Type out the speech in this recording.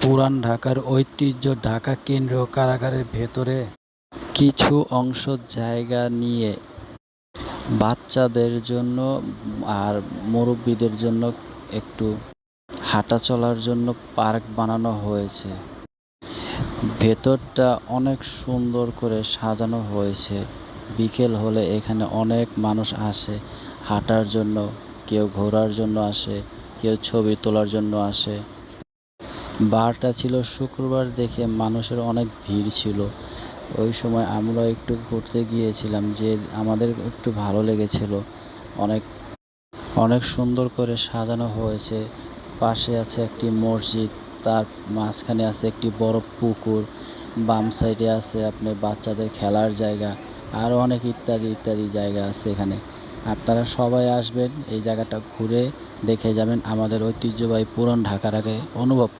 পুরান ঢাকার ঐতিহ্য ঢাকা কেন্দ্রীয় কারাগারের ভেতরে কিছু অংশ জায়গা নিয়ে বাচ্চাদের জন্য আর মুরব্বীদের জন্য একটু হাঁটা চলার জন্য পার্ক বানানো হয়েছে। ভেতরটা অনেক সুন্দর করে সাজানো হয়েছে। বিকেল হলে এখানে অনেক মানুষ আসে হাঁটার জন্য, কেউ ঘোরার জন্য আসে, কেউ ছবি তোলার জন্য আসে। বারটা ছিল শুক্রবার দেখে মানুষের অনেক ভিড় ছিল। ওই সময় আমরা একটু ঘুরতে গিয়েছিলাম, যে আমাদের একটু ভালো লেগেছিল। অনেক অনেক সুন্দর করে সাজানো হয়েছে। পাশে আছে একটি মসজিদ, তার মাঝখানে আছে একটি বড় পুকুর, বাম সাইডে আছে আপনার বাচ্চাদের খেলার জায়গা, আরও অনেক ইত্যাদি ইত্যাদি জায়গা আছে এখানে। আপনারা সবাই আসবেন, এই জায়গাটা ঘুরে দেখে যাবেন, আমাদের ঐতিহ্যবাহী পুরান ঢাকার আগে অনুভব